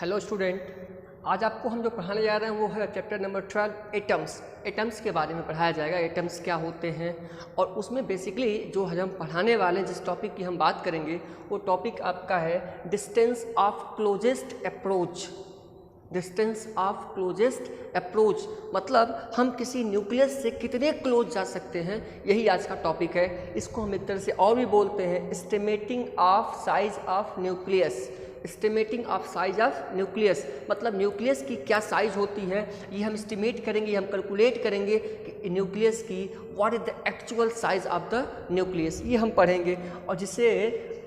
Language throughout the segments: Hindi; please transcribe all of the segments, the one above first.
हेलो स्टूडेंट, आज आपको हम जो पढ़ाने जा रहे हैं वो है चैप्टर नंबर 12 एटम्स। एटम्स के बारे में पढ़ाया जाएगा। एटम्स क्या होते हैं और उसमें बेसिकली जो हम पढ़ाने वाले हैं, जिस टॉपिक की हम बात करेंगे वो टॉपिक आपका है distance of closest approach. Distance of closest approach मतलब हम किसी न्यूक्लियस से कितने क्लोज जा सकते हैं, यही आज का टॉपिक है। इसको हम एक तरह से और भी बोलते हैं estimating of size of nucleus. Estimating of size of nucleus मतलब न्यूक्लियस की क्या साइज होती है, ये हम एस्टिमेट करेंगे, हम कैलकुलेट करेंगे कि न्यूक्लियस की what is the actual size of the nucleus, ये हम पढ़ेंगे। और जिसे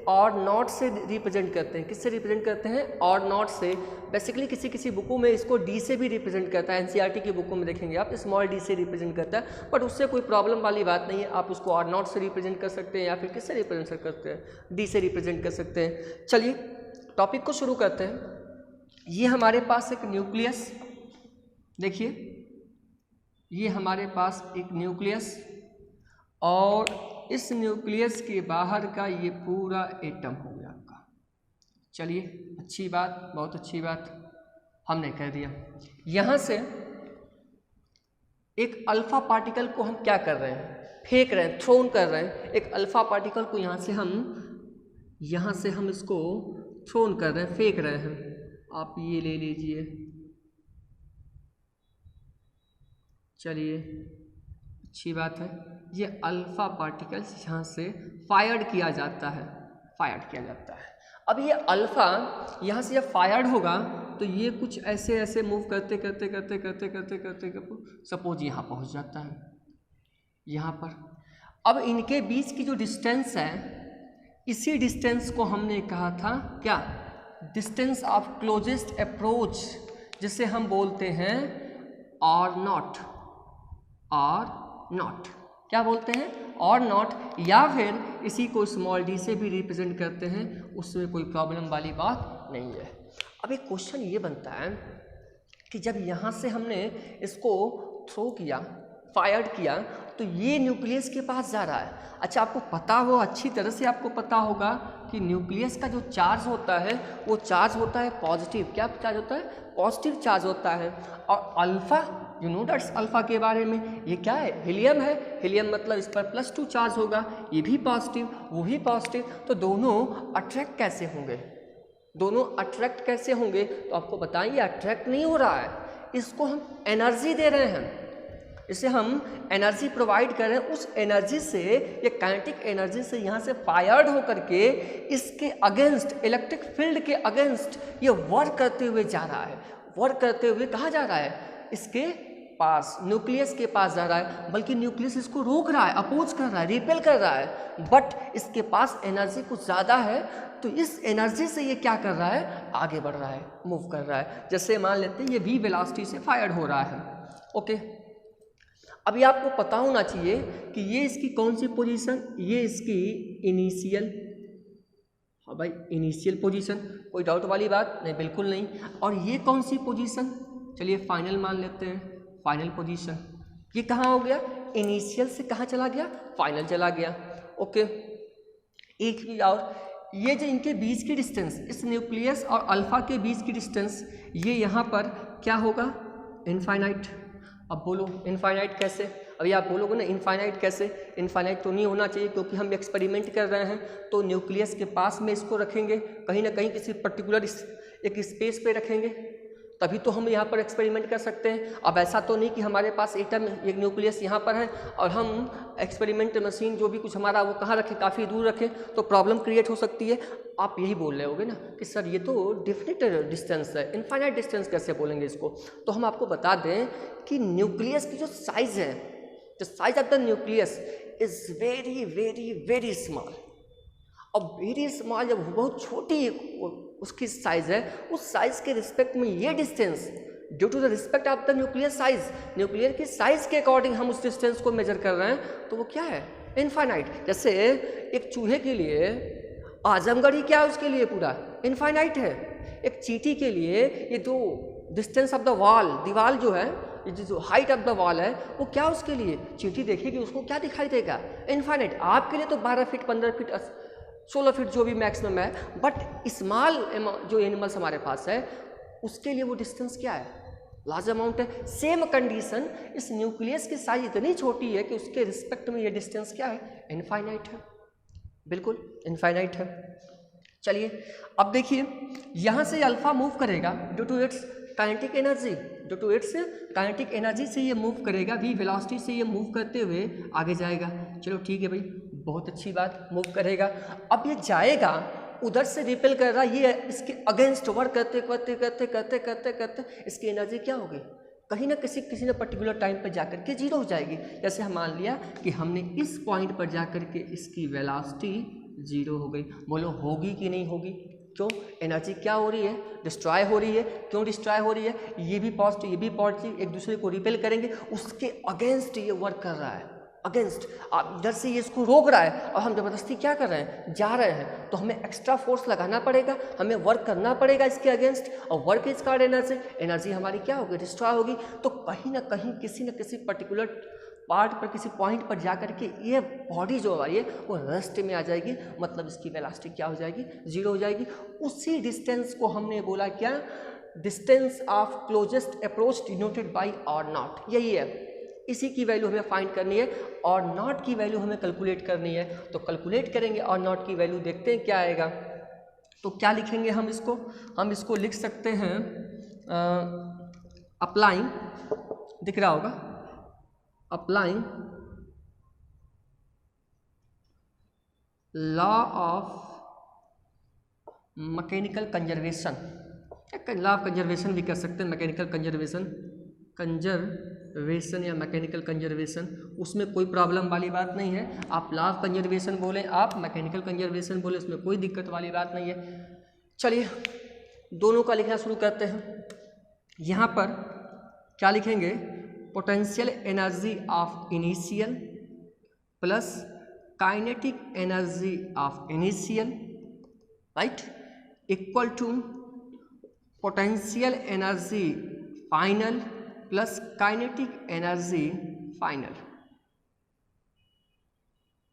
और नॉट से रिप्रेजेंट करते हैं। किससे रिप्रेजेंट करते हैं? और नॉट से। बेसिकली किसी किसी बुकों में इसको डी से भी रिप्रेजेंट करता है। एनसीईआरटी की बुकों में देखेंगे आप स्मॉल डी से रिप्रेजेंट करता है, बट उससे कोई प्रॉब्लम वाली बात नहीं है। आप उसको और नॉट से रिप्रेजेंट कर सकते हैं या फिर किससे रिप्रेजेंट करते हैं? डी से रिप्रेजेंट कर सकते हैं। चलिए टॉपिक को शुरू करते हैं। ये हमारे पास एक न्यूक्लियस, देखिए ये हमारे पास एक न्यूक्लियस और इस न्यूक्लियस के बाहर का ये पूरा एटम हो गया आपका। चलिए अच्छी बात, बहुत अच्छी बात हमने कर दिया। यहाँ से एक अल्फा पार्टिकल को हम क्या कर रहे हैं? फेंक रहे हैं, थ्रोन कर रहे हैं। एक अल्फा पार्टिकल को यहाँ से हम इसको थ्रोन कर रहे हैं, फेंक रहे हैं। आप ये ले लीजिए। चलिए अच्छी बात है। ये अल्फा पार्टिकल्स यहाँ से फायर्ड किया जाता है, अब ये अल्फा यहाँ से जब फायर्ड होगा तो ये कुछ ऐसे ऐसे मूव करते सपोज यहाँ पहुँच जाता है, यहाँ पर। अब इनके बीच की जो डिस्टेंस है, इसी डिस्टेंस को हमने कहा था क्या? डिस्टेंस ऑफ क्लोजेस्ट अप्रोच, जिसे हम बोलते हैं और नॉट। क्या बोलते हैं? और नॉट, या फिर इसी को स्मॉल डी से भी रिप्रेजेंट करते हैं। उसमें कोई प्रॉब्लम वाली बात नहीं है। अब एक क्वेश्चन ये बनता है कि जब यहाँ से हमने इसको थ्रो किया, फायर्ड किया, तो ये न्यूक्लियस के पास जा रहा है। अच्छा, आपको पता हो, अच्छी तरह से आपको पता होगा कि न्यूक्लियस का जो चार्ज होता है वो चार्ज होता है पॉजिटिव। क्या चार्ज होता है? पॉजिटिव चार्ज होता है। और alpha, you know that's alpha के बारे में, ये क्या है? हीलियम है। हीलियम मतलब इस पर +2 चार्ज होगा, ये भी पॉजिटिव वो भी पॉजिटिव। तो दोनों अट्रैक्ट कैसे होंगे? तो आपको बताइए, अट्रैक्ट नहीं हो रहा है, इसको हम एनर्जी दे रहे हैं, इसे हम एनर्जी प्रोवाइड कर रहे हैं। उस एनर्जी से, ये काइनेटिक एनर्जी से यहाँ से फायर्ड होकर के इसके अगेंस्ट, इलेक्ट्रिक फील्ड के अगेंस्ट ये वर्क करते हुए जा रहा है। वर्क करते हुए कहाँ जा रहा है? इसके पास, न्यूक्लियस के पास जा रहा है। बल्कि न्यूक्लियस इसको रोक रहा है, अपोज कर रहा है, रिपेल कर रहा है, बट इसके पास एनर्जी कुछ ज़्यादा है। तो इस एनर्जी से ये क्या कर रहा है? आगे बढ़ रहा है, मूव कर रहा है। जैसे मान लेते हैं ये v वेलोसिटी से फायर्ड हो रहा है। ओके, अभी आपको पता होना चाहिए कि ये इसकी कौन सी पोजीशन, ये इसकी इनिशियल, हाँ भाई इनिशियल पोजीशन, कोई डाउट वाली बात नहीं, बिल्कुल नहीं। और ये कौन सी पोजीशन? चलिए फाइनल मान लेते हैं, फाइनल पोजीशन। ये कहाँ हो गया? इनिशियल से कहाँ चला गया? फाइनल चला गया। ओके, एक भी और, ये जो इनके बीच की डिस्टेंस, इस न्यूक्लियस और अल्फा के बीच की डिस्टेंस, ये यहाँ पर क्या होगा? इनफाइनाइट। अब बोलो इनफाइनाइट कैसे? अभी आप बोलोगे ना इनफाइनाइट कैसे? इनफाइनाइट तो नहीं होना चाहिए, क्योंकि हम एक्सपेरिमेंट कर रहे हैं। तो न्यूक्लियस के पास में इसको रखेंगे, कहीं ना कहीं किसी पर्टिकुलर एक स्पेस पे रखेंगे, तभी तो हम यहाँ पर एक्सपेरिमेंट कर सकते हैं। अब ऐसा तो नहीं कि हमारे पास एटम, एक न्यूक्लियस यहाँ पर है और हम एक्सपेरिमेंट मशीन जो भी कुछ हमारा वो कहाँ रखें? काफ़ी दूर रखें, तो प्रॉब्लम क्रिएट हो सकती है। आप यही बोल रहे होगे ना कि सर ये तो डेफिनेट डिस्टेंस है, इनफाइनाइट डिस्टेंस कैसे बोलेंगे इसको? तो हम आपको बता दें कि न्यूक्लियस की जो साइज़ है, the size of the nucleus is very very very small. और वेरी स्मॉल जब बहुत छोटी उसकी साइज़ है, उस साइज़ के रिस्पेक्ट में ये distance, due to the respect of the nucleus size, nuclear की साइज़ के अकॉर्डिंग हम उस डिस्टेंस को मेजर कर रहे हैं, तो वो क्या है? इनफाइनाइट। जैसे एक चूहे के लिए आजमगढ़ ही क्या है? उसके लिए पूरा इनफाइनाइट है। एक चींटी के लिए ये जो डिस्टेंस ऑफ द वॉल, दीवार जो है, ये जो हाइट ऑफ द वॉल है, वो क्या उसके लिए? चींटी देखेगी उसको क्या दिखाई देगा? इनफाइनाइट। आपके लिए तो 12 फीट, 15 फीट, 16 फीट जो भी मैक्सिमम है, बट स्मॉल जो एनिमल्स हमारे पास है उसके लिए वो डिस्टेंस क्या है, लार्ज अमाउंट है। सेम कंडीशन, इस न्यूक्लियस की साइज इतनी छोटी है कि उसके रिस्पेक्ट में ये डिस्टेंस क्या है, इनफाइनाइट है, बिल्कुल इनफाइनाइट है। चलिए अब देखिए, यहाँ से अल्फा मूव करेगा due to its kinetic energy, due to its kinetic energy से ये मूव करेगा, वी वेलोसिटी से ये मूव करते हुए आगे जाएगा। चलो ठीक है भाई, बहुत अच्छी बात, मूव करेगा। अब ये जाएगा, उधर से रिपेल कर रहा, ये इसके अगेंस्ट वर्क करते करते करते करते करते करते इसकी एनर्जी क्या होगी, कहीं ना किसी ना पर्टिकुलर टाइम पर जाकर के जीरो हो जाएगी। जैसे हम मान लिया कि हमने इस पॉइंट पर जाकर के इसकी वेलोसिटी जीरो हो गई। बोलो होगी कि नहीं होगी? क्यों? एनर्जी क्या हो रही है, डिस्ट्रॉय हो रही है। क्यों डिस्ट्रॉय हो रही है? ये भी पॉजिटिव ये भी पॉजिटिव एक दूसरे को रिपेल करेंगे, उसके अगेंस्ट ये वर्क कर रहा है, अगेंस्ट। आप इधर से ये इसको रोक रहा है और हम ज़बरदस्ती क्या कर रहे हैं, जा रहे हैं, तो हमें एक्स्ट्रा फोर्स लगाना पड़ेगा, हमें वर्क करना पड़ेगा इसके अगेंस्ट, और work is called energy. Energy हमारी क्या होगी, डिस्ट्रॉय होगी। तो कहीं ना कहीं किसी न किसी पर्टिकुलर पार्ट पर, किसी पॉइंट पर जाकर के ये बॉडी जो हमारी है वो रेस्ट में आ जाएगी, मतलब इसकी वेलोसिटी क्या हो जाएगी, जीरो हो जाएगी। उसी डिस्टेंस को हमने बोला क्या, distance of closest approach denoted by R naught, यही है। इसी की वैल्यू हमें फाइंड करनी है और नॉट की वैल्यू हमें कैलकुलेट करनी है। तो कैलकुलेट करेंगे और नॉट की वैल्यू, देखते हैं क्या आएगा। तो क्या लिखेंगे हम इसको लिख सकते हैं अप्लाइंग, दिख रहा होगा, applying law of mechanical conservation, law of conservation भी कर सकते हैं, मैकेनिकल कंजर्वेशन या मैकेनिकल कंजर्वेशन, उसमें कोई प्रॉब्लम वाली बात नहीं है। आप लॉ ऑफ कंजर्वेशन बोले, आप मैकेनिकल कंजर्वेशन बोले, उसमें कोई दिक्कत वाली बात नहीं है। चलिए दोनों का लिखना शुरू करते हैं। यहाँ पर क्या लिखेंगे, potential energy of initial plus kinetic energy of initial, right, equal to potential energy final plus kinetic energy final.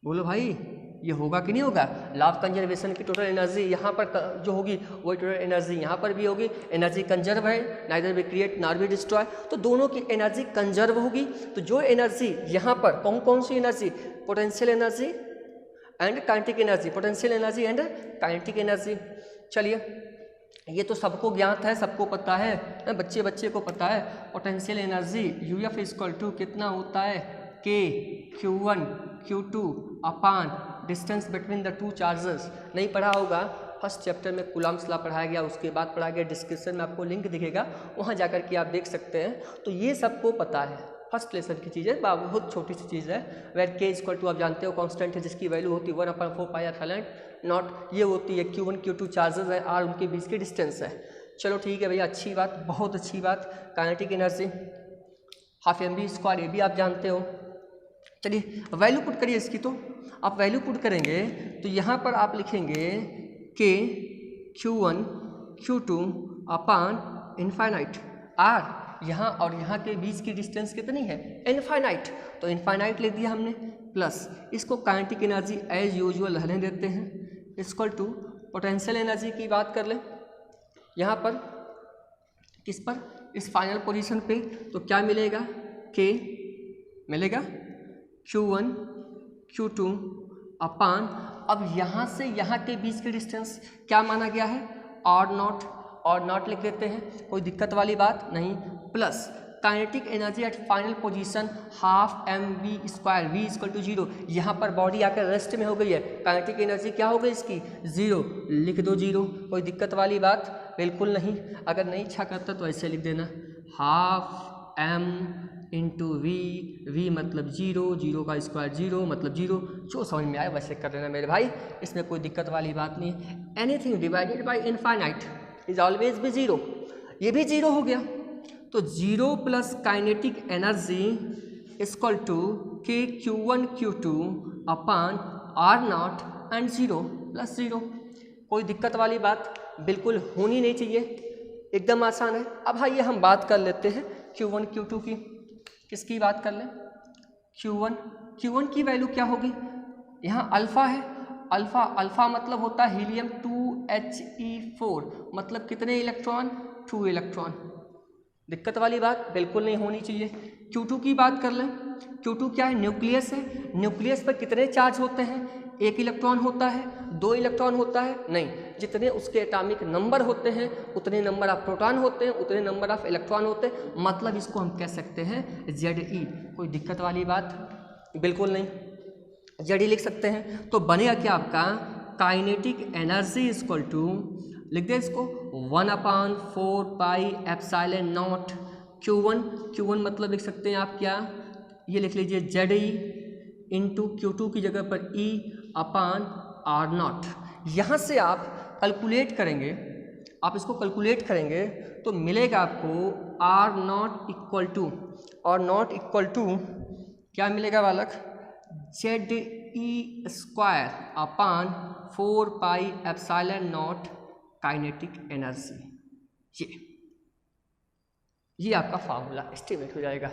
बोलो भाई ये होगा कि नहीं होगा? लॉ ऑफ कंजर्वेशन की टोटल एनर्जी यहाँ पर जो होगी वही टोटल एनर्जी यहाँ पर भी होगी। एनर्जी कंजर्व है, neither we create nor we destroy, तो दोनों की एनर्जी कंजर्व होगी। तो जो एनर्जी यहाँ पर कौन कौन सी energy, potential energy and kinetic energy, potential energy and kinetic energy. चलिए ये तो सबको ज्ञात है, सबको पता है, बच्चे को पता है। Potential energy UF equal to कितना होता है, K Q1 Q2 upon distance between the two charges. नहीं पढ़ा होगा, फर्स्ट चैप्टर में कूलम्ब्स लॉ पढ़ाया गया, उसके बाद पढ़ाया गया, डिस्क्रिप्शन में आपको लिंक दिखेगा, वहाँ जाकर के आप देख सकते हैं। तो ये सबको पता है, फर्स्ट लेसन की चीज़ है, बहुत छोटी सी चीज़ है। वेर के इक्वल टू आप जानते हो कांस्टेंट है, जिसकी वैल्यू होती है 1/4πr नॉट, ये होती है Q1 Q2 चार्जेस है, R उनके बीच की डिस्टेंस है। चलो ठीक है भैया, अच्छी बात, बहुत अच्छी बात। काइनेटिक एनर्जी हाफ mv², ये भी आप जानते हो। चलिए वैल्यू पुट करिए इसकी, तो आप वैल्यू पुट करेंगे तो यहाँ पर आप लिखेंगे के Q1 Q2 अपान इनफाइनाइट, R यहाँ और यहाँ के बीच की डिस्टेंस कितनी है, इनफाइनाइट, तो इनफाइनाइट लिख दिया हमने, प्लस इसको काइनेटिक एनर्जी एज यूजुअल रहने देते हैं, इक्वल टू पोटेंशियल एनर्जी की बात कर लें यहाँ पर, किस पर, इस फाइनल पोजीशन पे, तो क्या मिलेगा, के मिलेगा Q1 Q2 अपान, अब यहाँ से यहाँ के बीच की डिस्टेंस क्या माना गया है, और नॉट लिख देते हैं, कोई दिक्कत वाली बात नहीं, plus kinetic energy at final position half mv², v equal to 0। यहाँ पर बॉडी आकर रेस्ट में हो गई है, काइनेटिक एनर्जी क्या हो गई इसकी, 0, लिख दो 0, कोई दिक्कत वाली बात बिल्कुल नहीं। अगर नहीं इच्छा करता तो ऐसे लिख देना, हाफ m इंटू वी मतलब 0, 0 का स्क्वायर 0 मतलब 0, जो समझ में आए वैसे कर लेना मेरे भाई, इसमें कोई दिक्कत वाली बात नहीं है। Anything divided by infinite is always भी 0, ये भी 0 हो गया, तो 0 plus kinetic energy equal to K Q1 Q2 upon R0 and 0 plus 0, कोई दिक्कत वाली बात बिल्कुल होनी नहीं चाहिए, एकदम आसान है। अब आइए हम बात कर लेते हैं Q1 Q2 की, किसकी बात कर लें, Q1 की वैल्यू क्या होगी, यहाँ अल्फ़ा है, अल्फ़ा मतलब होता है हीलियम 2 2He4 मतलब कितने इलेक्ट्रॉन? 2 इलेक्ट्रॉन। दिक्कत वाली बात बिल्कुल नहीं होनी चाहिए। Q2 की बात कर लें। Q2 क्या है? न्यूक्लियस है। न्यूक्लियस पर कितने चार्ज होते हैं? 1 इलेक्ट्रॉन होता है, 2 इलेक्ट्रॉन होता है? नहीं, जितने उसके एटॉमिक नंबर होते हैं उतने नंबर ऑफ प्रोटॉन होते हैं, उतने नंबर ऑफ इलेक्ट्रॉन होते हैं, मतलब इसको हम कह सकते हैं Ze। कोई दिक्कत वाली बात बिल्कुल नहीं, Ze लिख सकते हैं। तो बनेगा क्या आपका? काइनेटिक एनर्जी इक्वल टू, लिख दे इसको, 1/4πε0 Q1 मतलब लिख सकते हैं आप क्या? ये लिख लीजिए Ze इंटू Q2 की जगह पर E/R0। यहाँ से आप कैलकुलेट करेंगे, आप इसको कैलकुलेट करेंगे तो मिलेगा आपको R0 इक्वल टू, और नॉट इक्वल टू क्या मिलेगा बालक? Ze²/4πε0 kinetic energy. ये आपका फार्मूला एस्टिमेट हो जाएगा।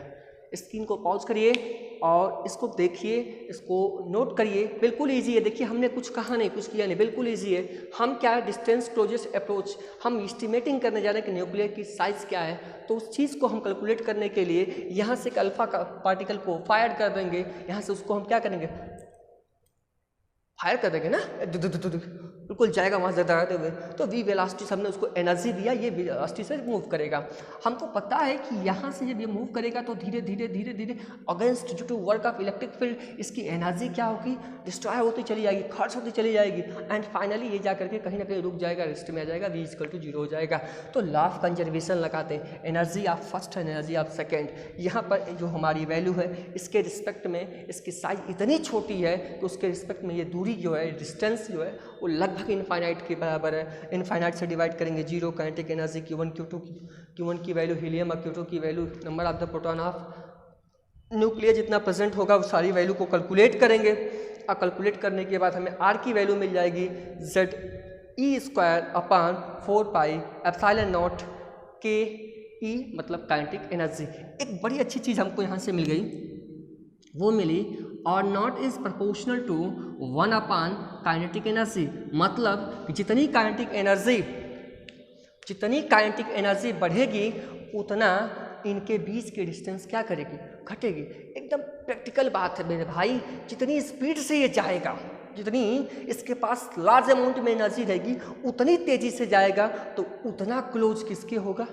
स्क्रीन को पॉज करिए और इसको देखिए, इसको नोट करिए। बिल्कुल इजी है, देखिए हमने कुछ कहा नहीं, कुछ किया नहीं, बिल्कुल इजी है। हम क्या है, डिस्टेंस क्लोजेस्ट अप्रोच, हम एस्टिमेटिंग करने जा रहे हैं कि न्यूक्लियर की साइज़ क्या है। तो उस चीज़ को हम कैलकुलेट करने के लिए यहाँ से एक अल्फा का पार्टिकल को फायर कर देंगे, यहाँ से उसको हम क्या करेंगे, फायर कर देंगे ना, बिल्कुल जाएगा वहाँ से दौड़ते हुए। तो वी वेलोसिटी से हमने उसको एनर्जी दिया, ये वेलोसिटी से मूव करेगा। हमको पता है कि यहाँ से जब ये मूव करेगा तो धीरे धीरे धीरे धीरे against due to work of electric field इसकी एनर्जी क्या होगी, डिस्ट्रॉय होती चली जाएगी, खर्च होती चली जाएगी, एंड फाइनली ये जा करके कहीं ना कहीं रुक जाएगा, रेस्ट में आ जाएगा, V = 0 हो जाएगा। तो लॉ ऑफ कंजर्वेशन लगाते हैं, energy of first, energy of second. यहाँ पर जो हमारी वैल्यू है इसके रिस्पेक्ट में इसकी साइज इतनी छोटी है कि उसके रिस्पेक्ट में ये दूरी जो है, डिस्टेंस जो है वो लगभग इनफाइनाइट के बराबर है। इनफाइनाइट से डिवाइड करेंगे 0, काइनेटिक एनर्जी Q1 की वैल्यू हीलियम और Q2 की value number of the proton of nuclear जितना प्रेजेंट होगा उस सारी वैल्यू को कैलकुलेट करेंगे, और कैलकुलेट करने के बाद हमें R की वैल्यू मिल जाएगी Ze²/4πε0 KE मतलब काइनेटिक एनर्जी। एक बड़ी अच्छी चीज़ हमको यहाँ से मिल गई, वो मिली R0 is proportional to 1 kinetic energy. मतलब जितनी काइनेटिक एनर्जी बढ़ेगी उतना इनके बीच के डिस्टेंस क्या करेगी, घटेगी। एकदम प्रैक्टिकल बात है मेरे भाई, जितनी स्पीड से ये जाएगा, जितनी इसके पास लार्ज अमाउंट में एनर्जी रहेगी उतनी तेज़ी से जाएगा, तो उतना क्लोज किसके होगा,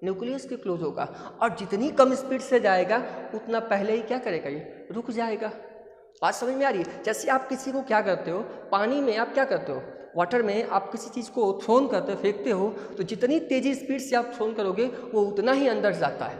न्यूक्लियस के क्लोज होगा। और जितनी कम स्पीड से जाएगा उतना पहले ही क्या करेगा, ये रुक जाएगा। बात समझ में आ रही है? जैसे आप किसी को क्या करते हो, पानी में आप क्या करते हो, वाटर में आप किसी चीज़ को थ्रोन करते हो, फेंकते हो, तो जितनी तेज़ी स्पीड से आप थ्रोन करोगे वो उतना ही अंदर जाता है,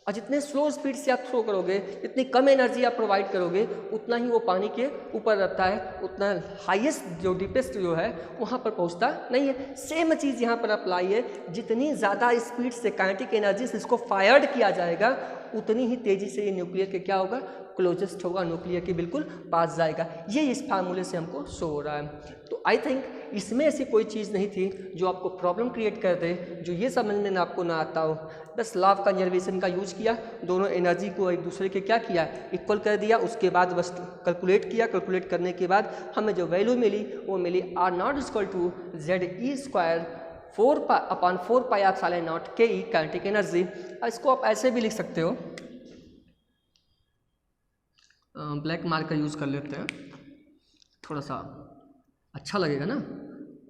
और जितने स्लो स्पीड से आप थ्रो करोगे, जितनी कम एनर्जी आप प्रोवाइड करोगे, उतना ही वो पानी के ऊपर रहता है, उतना हाईएस्ट जो डीपेस्ट जो है वहाँ पर पहुँचता नहीं है। सेम चीज़ यहाँ पर अप्लाई है, जितनी ज़्यादा स्पीड से काइनेटिक एनर्जी से इसको फायर्ड किया जाएगा उतनी ही तेज़ी से ये न्यूक्लियर के क्या होगा, क्लोजेस्ट होगा, न्यूक्लियर के बिल्कुल पास जाएगा। ये इस फार्मूले से हमको शो हो रहा है। तो आई थिंक इसमें ऐसी कोई चीज़ नहीं थी जो आपको प्रॉब्लम क्रिएट कर दे, जो ये समझने में आपको ना आता हो। बस लॉ ऑफ कंजर्वेशन का यूज किया, दोनों एनर्जी को एक दूसरे के क्या किया, इक्वल कर दिया, उसके बाद बस कैलकुलेट किया। कैलकुलेट करने के बाद हमें जो वैल्यू मिली वो मिली R0 = Ze²/4πε0 KE kinetic energy. इसको आप ऐसे भी लिख सकते हो, ब्लैक मार्कर यूज़ कर लेते हैं, थोड़ा सा अच्छा लगेगा ना।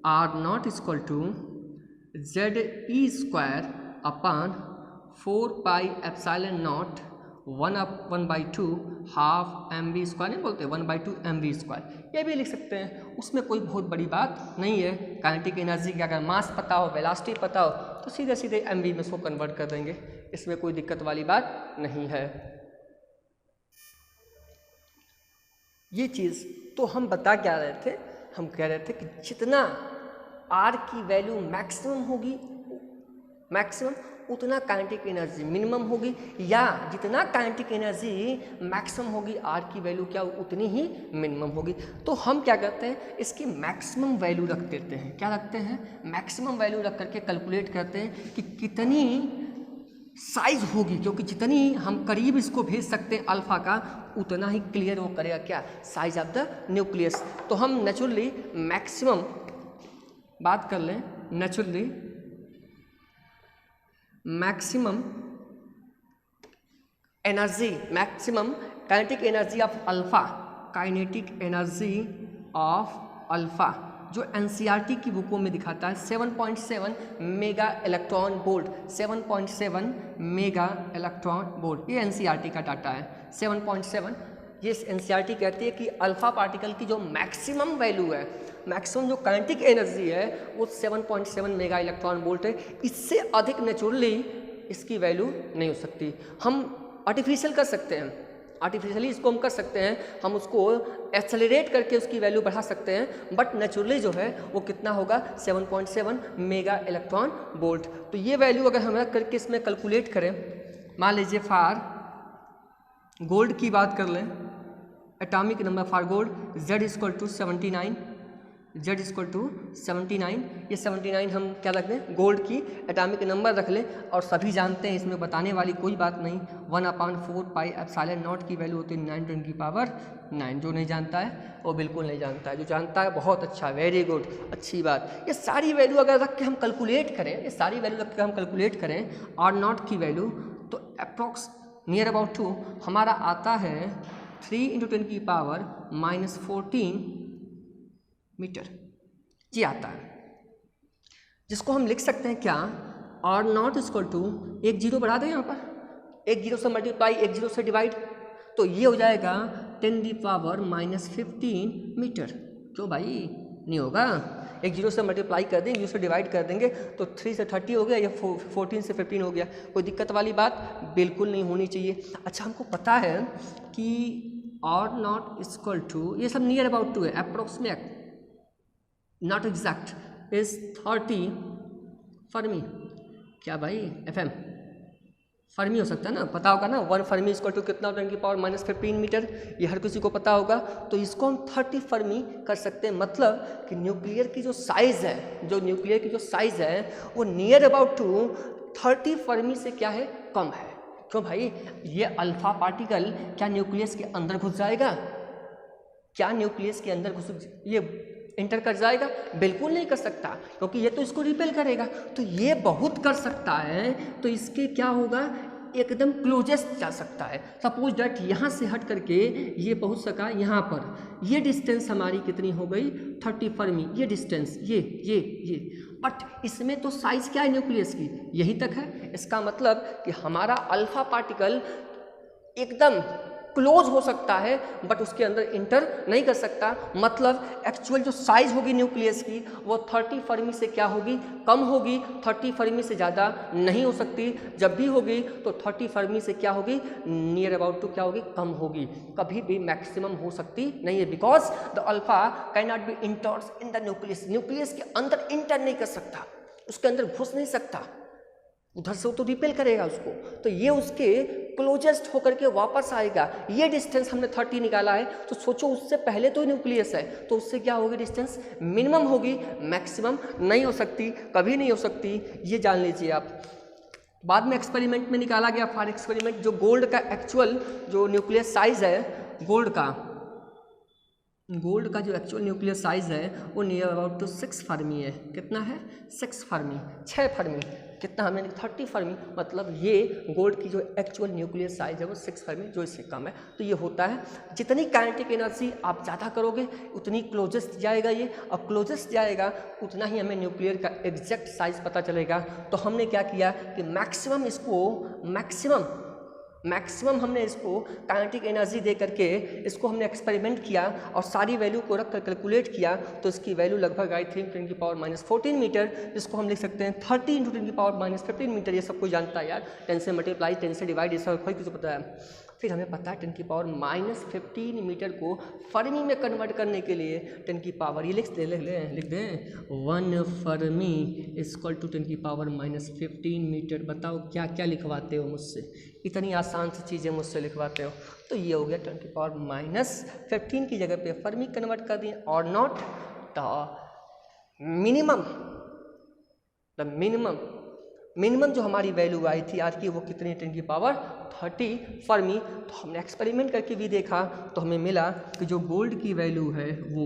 R0 = Ze²/4πε0 1/2 हाफ mv², नहीं बोलते 1/2 mv², ये भी लिख सकते हैं। उसमें कोई बहुत बड़ी बात नहीं है। काइनेटिक एनर्जी का अगर मास पता हो, वेलोसिटी पता हो, तो सीधे सीधे mv में इसको कन्वर्ट कर देंगे, इसमें कोई दिक्कत वाली बात नहीं है। ये चीज़ तो हम बता क्या रहे थे, हम कह रहे थे कि जितना R की वैल्यू मैक्सिमम होगी, उतना काइनेटिक एनर्जी मिनिमम होगी, या जितना काइनेटिक एनर्जी मैक्सिमम होगी R की वैल्यू क्या उतनी ही मिनिमम होगी। तो हम क्या करते हैं, इसकी मैक्सिमम वैल्यू रख देते हैं। क्या रखते हैं, मैक्सिमम वैल्यू रख करके कैलकुलेट करते हैं कि कितनी साइज होगी, क्योंकि जितनी हम करीब इसको भेज सकते हैं अल्फा का, उतना ही क्लियर वो करेगा क्या, साइज ऑफ द न्यूक्लियस। तो हम नेचुरली बात कर लें naturally maximum energy, maximum kinetic energy of alpha, kinetic energy of alpha जो एनसीईआरटी की बुकों में दिखाता है 7.7 mega electron volt, 7.7 mega electron volt, ये एनसीईआरटी का डाटा है 7.7। ये एनसीईआरटी कहती है कि अल्फा पार्टिकल की जो मैक्सिमम वैल्यू है, मैक्सिमम जो काइनेटिक एनर्जी है वो 7.7 मेगा इलेक्ट्रॉन वोल्ट है। इससे अधिक नेचुरली इसकी वैल्यू नहीं हो सकती। हम आर्टिफिशियल कर सकते हैं, आर्टिफिशियली इसको हम कर सकते हैं, हम उसको एक्सेलरेट करके उसकी वैल्यू बढ़ा सकते हैं, बट नेचुरली जो है वो कितना होगा 7.7 मेगा इलेक्ट्रॉन वोल्ट। तो ये वैल्यू अगर हम करके इसमें कैलकुलेट करें, मान लीजिए फॉर गोल्ड की बात कर लें, atomic number for gold Z equal to 79, Z equal to 79, ये 79 हम क्या रख दें गोल्ड की एटॉमिक नंबर रख लें, और सभी जानते हैं इसमें बताने वाली कोई बात नहीं, 1/4 पाई एप्सिलॉन नॉट की वैल्यू होती है 9 10 की पावर 9। जो नहीं जानता है वो बिल्कुल नहीं जानता है, जो जानता है बहुत अच्छा, वेरी गुड, अच्छी बात। ये सारी वैल्यू अगर रख के हम कैलकुलेट करें, ये सारी वैल्यू रख के हम कैलकुलेट करें R नॉट की वैल्यू, तो अप्रॉक्स नियर अबाउट टू हमारा आता है 3 × 10 की पावर -14 मीटर, ये आता है, जिसको हम लिख सकते हैं क्या, R नॉट इक्वल टू, एक जीरो बढ़ा दें यहाँ पर, एक जीरो से मल्टीप्लाई, एक जीरो से डिवाइड, तो ये हो जाएगा 10⁻⁻15 मीटर। क्यों भाई नहीं होगा, एक जीरो से मल्टीप्लाई कर देंगे, जीरो से डिवाइड कर देंगे तो 3 से 30 हो गया, या 14 से 15 हो गया, कोई दिक्कत वाली बात बिल्कुल नहीं होनी चाहिए। अच्छा हमको पता है कि R नॉट इक्वल टू, ये सब नियर अबाउट टू है, approximate not exact is 30 Fermi. क्या भाई FM फर्मी हो सकता है ना, पता होगा ना, 1 फर्मी इक्वल टू कितना, 10 की पावर -15 मीटर, ये हर किसी को पता होगा। तो इसको हम 30 फर्मी कर सकते हैं, मतलब कि न्यूक्लियर की जो साइज़ है, जो न्यूक्लियर की जो साइज़ है वो नियर अबाउट टू 30 फर्मी से क्या है, कम है। क्यों भाई, ये अल्फा पार्टिकल क्या न्यूक्लियस के अंदर घुस जाएगा, क्या न्यूक्लियस के अंदर घुस ये इंटर कर जाएगा, बिल्कुल नहीं कर सकता, क्योंकि ये तो इसको रिपेल करेगा। तो ये बहुत कर सकता है, तो इसके क्या होगा, एकदम क्लोजेस्ट जा सकता है। सपोज डैट यहाँ से हट करके ये पहुँच सका यहाँ पर, ये डिस्टेंस हमारी कितनी हो गई 30 फर्मी, ये डिस्टेंस ये, बट इसमें तो साइज क्या है न्यूक्लियस की, यही तक है। इसका मतलब कि हमारा अल्फा पार्टिकल एकदम क्लोज हो सकता है, बट उसके अंदर इंटर नहीं कर सकता। मतलब एक्चुअल जो साइज होगी न्यूक्लियस की वो 30 फर्मी से क्या होगी, कम होगी, 30 फर्मी से ज़्यादा नहीं हो सकती। जब भी होगी तो 30 फर्मी से क्या होगी, नियर अबाउट टू क्या होगी, कम होगी, कभी भी मैक्सिमम हो सकती नहीं है, because the alpha can not be इंटर्स in the nucleus, nucleus के अंदर इंटर नहीं कर सकता, उसके अंदर घुस नहीं सकता, उधर से वो तो रिपेल करेगा उसको, तो ये उसके क्लोजेस्ट होकर के वापस आएगा। ये डिस्टेंस हमने 30 निकाला है, तो सोचो उससे पहले तो न्यूक्लियस है, तो उससे क्या होगी, डिस्टेंस मिनिमम होगी, मैक्सिमम नहीं हो सकती, कभी नहीं हो सकती, ये जान लीजिए आप। बाद में एक्सपेरिमेंट में निकाला गया, फॉर एक्सपेरिमेंट, जो गोल्ड का एक्चुअल जो न्यूक्लियस साइज है, गोल्ड का जो एक्चुअल न्यूक्लियर साइज है वो नियर अबाउट टू 6 फर्मी है। कितना है, 6 फर्मी, 6 फर्मी, कितना हमने 30 फर्मी, मतलब ये गोल्ड की जो एक्चुअल न्यूक्लियर साइज है वो 6 फर्मी, जो इससे कम है। तो ये होता है, जितनी काइनेटिक एनर्जी आप ज़्यादा करोगे उतनी क्लोजेस्ट जाएगा ये, और क्लोजेस्ट जाएगा उतना ही हमें न्यूक्लियर का एग्जैक्ट साइज पता चलेगा। तो हमने क्या किया कि मैक्सिमम हमने इसको काइनेटिक एनर्जी दे करके इसको हमने एक्सपेरिमेंट किया और सारी वैल्यू को रख कर कैलकुलेट किया, तो इसकी वैल्यू लगभग आई 3 × 10 की पावर -14 मीटर, जिसको हम लिख सकते हैं 30 × 10 की पावर -15 मीटर। ये सब कोई जानता है यार, 10 से मल्टीप्लाई, 10 से डिवाइड, ये सब कोई किसी को पता है। फिर हमें पता है 10 की पावर -15 मीटर को फर्मी में कन्वर्ट करने के लिए 10 की पावर, ये लिख दें 1 फर्मी इक्वल टू 10 की पावर -15 मीटर। बताओ क्या क्या लिखवाते हो मुझसे, इतनी आसान सी चीज़ें मुझसे लिखवाते हो। तो ये हो गया 10 की पावर -15 की जगह पे फर्मी कन्वर्ट कर दिए, और नॉट द मिनिमम जो हमारी वैल्यू आई थी आज की, वो कितनी, 10 की पावर 30 फर्मी। तो हमने एक्सपेरिमेंट करके भी देखा, तो हमें मिला कि जो गोल्ड की वैल्यू है वो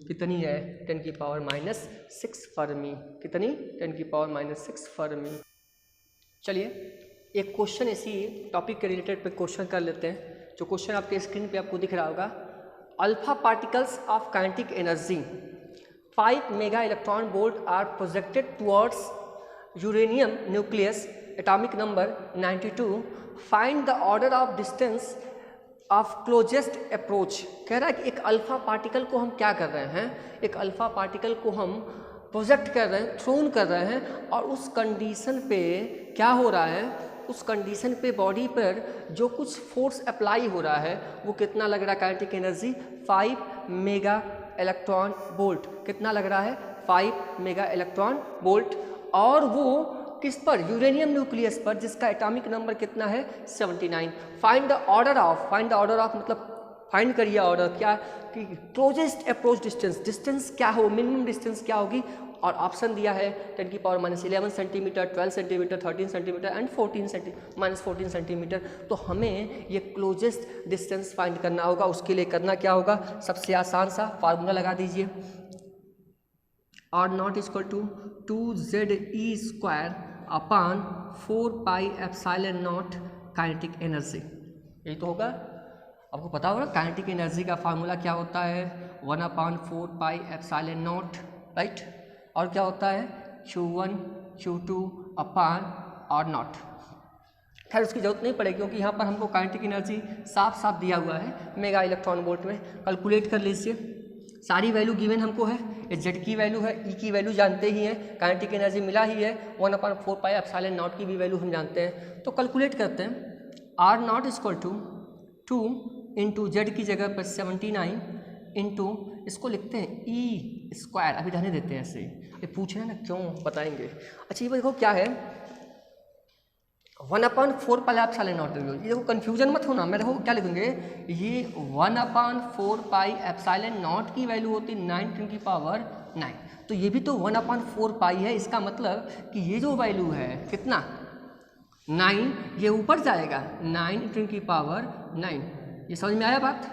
कितनी है 10⁻⁻6 फर्मी। कितनी 10⁻⁻6 फर्मी। चलिए एक क्वेश्चन इसी टॉपिक के रिलेटेड पे क्वेश्चन कर लेते हैं। जो क्वेश्चन आपके स्क्रीन पे आपको दिख रहा होगा, alpha particles of kinetic energy 5 mega electron volt are projected towards uranium nucleus, atomic number 92, find the order of distance of closest approach. कह रहा है कि एक अल्फा पार्टिकल को हम क्या कर रहे हैं, एक अल्फा पार्टिकल को हम प्रोजेक्ट कर रहे हैं, थ्रोन कर रहे हैं, और उस कंडीशन पे क्या हो रहा है, उस कंडीशन पे बॉडी पर जो कुछ फोर्स अप्लाई हो रहा है वो कितना लग रहा है kinetic energy 5 mega electron volt. कितना लग रहा है 5 मेगा इलेक्ट्रॉन वोल्ट, और वो किस पर, यूरेनियम न्यूक्लियस पर, जिसका एटॉमिक नंबर कितना है 79। Find the order of, find the order of मतलब फाइंड करिए ऑर्डर क्या कि क्लोजेस्ट अप्रोच डिस्टेंस, डिस्टेंस क्या हो, मिनिमम डिस्टेंस क्या होगी, और ऑप्शन दिया है 10⁻11 centimetre, 12 centimetre, 13 centimetre and 14 centimetre. तो हमें ये क्लोजेस्ट डिस्टेंस फाइंड करना होगा। उसके लिए करना क्या होगा, सबसे आसान सा फार्मूला लगा दीजिए, R0 = 2ZE² अपान 4πε0 काइनेटिक एनर्जी। यही तो होगा, आपको पता होगा काइनेटिक एनर्जी का फार्मूला क्या होता है 1/4πε0, राइट। और क्या होता है Q1 Q2 अपान R0। खैर उसकी जरूरत नहीं पड़ेगी क्योंकि यहाँ पर हमको काइनेटिक एनर्जी साफ साफ दिया हुआ है मेगा इलेक्ट्रॉन वोल्ट में। कैलकुलेट कर लीजिए, सारी वैल्यू गिवन हमको है, जेड की वैल्यू है, ई की वैल्यू जानते ही हैं, काइनेटिक एनर्जी मिला ही है, 1/4πε0 की भी वैल्यू हम जानते हैं। तो कैलकुलेट करते हैं, R0 = 2 इंटू जेड की जगह पर 79 इंटू इसको लिखते हैं E², अभी रहने देते हैं ऐसे, ये पूछ रहे हैं ना क्यों बताएंगे। अच्छा ये देखो क्या है 1/4πε0। ये देखो कन्फ्यूजन मत होना, मैं देखो क्या लिखूंगे, ये 1/4πε0 की वैल्यू होती 9 तो ये भी तो 1/4π है। इसका मतलब कि ये जो वैल्यू है कितना 9, ये ऊपर जाएगा 9 ये समझ में आया बात।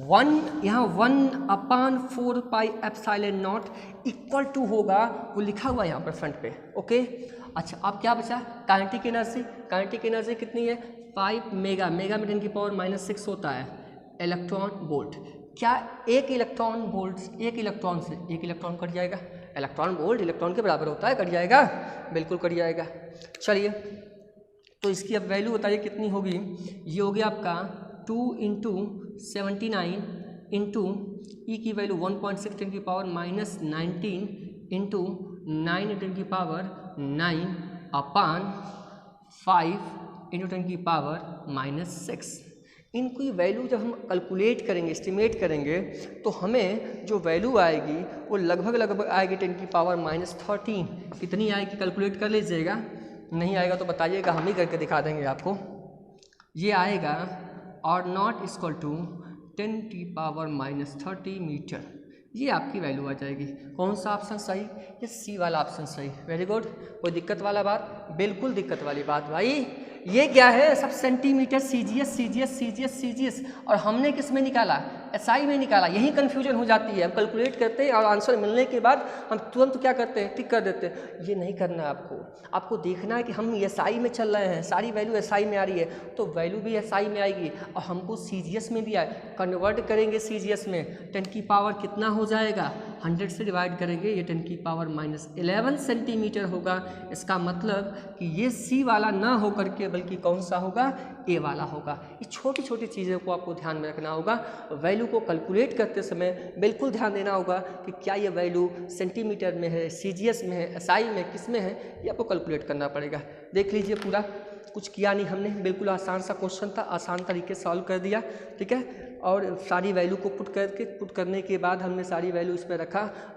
1 यहाँ 1/4πε0 इक्वल टू होगा, वो लिखा हुआ है यहाँ पर फ्रंट पे, ओके। अच्छा अब क्या बचा, काइनेटिक एनर्जी। काइनेटिक एनर्जी कितनी है 5 मेगा में 10⁻⁻6 होता है इलेक्ट्रॉन वोल्ट। क्या एक इलेक्ट्रॉन वोल्ट, एक इलेक्ट्रॉन से एक इलेक्ट्रॉन कट जाएगा, इलेक्ट्रॉन वोल्ट इलेक्ट्रॉन के बराबर होता है, कट जाएगा, बिल्कुल कट जाएगा। चलिए तो इसकी अब वैल्यू बताइए कितनी होगी, ये हो गया आपका 2 × 79 इंटू ई की वैल्यू 1.6 10⁻⁻19 इंटू 9 10⁻9 अपान 5 इंटू 10⁻⁻6। इनकी वैल्यू जब हम कैलकुलेट करेंगे, एस्टिमेट करेंगे, तो हमें जो वैल्यू आएगी वो लगभग आएगी 10⁻13। कितनी आएगी कैलकुलेट कर लीजिएगा, नहीं आएगा तो बताइएगा, हम ही करके दिखा देंगे आपको। ये आएगा R0 = 10⁻⁻30 मीटर। ये आपकी वैल्यू आ जाएगी। कौन सा ऑप्शन सही, ये सी वाला ऑप्शन सही, वेरी गुड। कोई दिक्कत वाला बात, बिल्कुल दिक्कत वाली बात भाई। ये क्या है सब सेंटीमीटर, सीजीएस, और हमने किस में निकाला, एसआई में निकाला। यही कन्फ्यूजन हो जाती है, हम कैलकुलेट करते हैं और आंसर मिलने के बाद हम तुरंत क्या करते हैं, टिक कर देते हैं। ये नहीं करना है आपको देखना है कि हम एसआई में चल रहे हैं, सारी वैल्यू एसआई में आ रही है तो वैल्यू भी एसआई में आएगी, और हमको सीजीएस में दिया है, कन्वर्ट करेंगे सीजीएस में, 10 की पावर कितना हो जाएगा 100 से डिवाइड करेंगे, ये 10⁻11 सेंटीमीटर होगा। इसका मतलब कि ये सी वाला ना हो करके बल्कि कौन सा होगा, ए वाला होगा। ये छोटी छोटी चीज़ों को आपको ध्यान में रखना होगा। वैल्यू को कैलकुलेट करते समय बिल्कुल ध्यान देना होगा कि क्या ये वैल्यू सेंटीमीटर में है, सीजीएस में है, एसआई में, किस में है, ये आपको कैलकुलेट करना पड़ेगा। देख लीजिए पूरा कुछ किया नहीं हमने, बिल्कुल आसान सा क्वेश्चन था, आसान तरीके से सॉल्व कर दिया, ठीक है। और सारी वैल्यू को पुट करने के बाद हमने सारी वैल्यू इस पर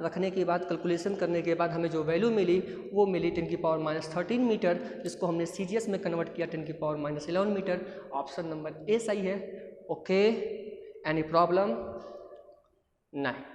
रखने के बाद कैलकुलेशन करने के बाद हमें जो वैल्यू मिली वो मिली 10⁻13 मीटर, जिसको हमने सीजीएस में कन्वर्ट किया 10⁻11 मीटर। ऑप्शन नंबर ए सही है, ओके। एनी प्रॉब्लम नहीं।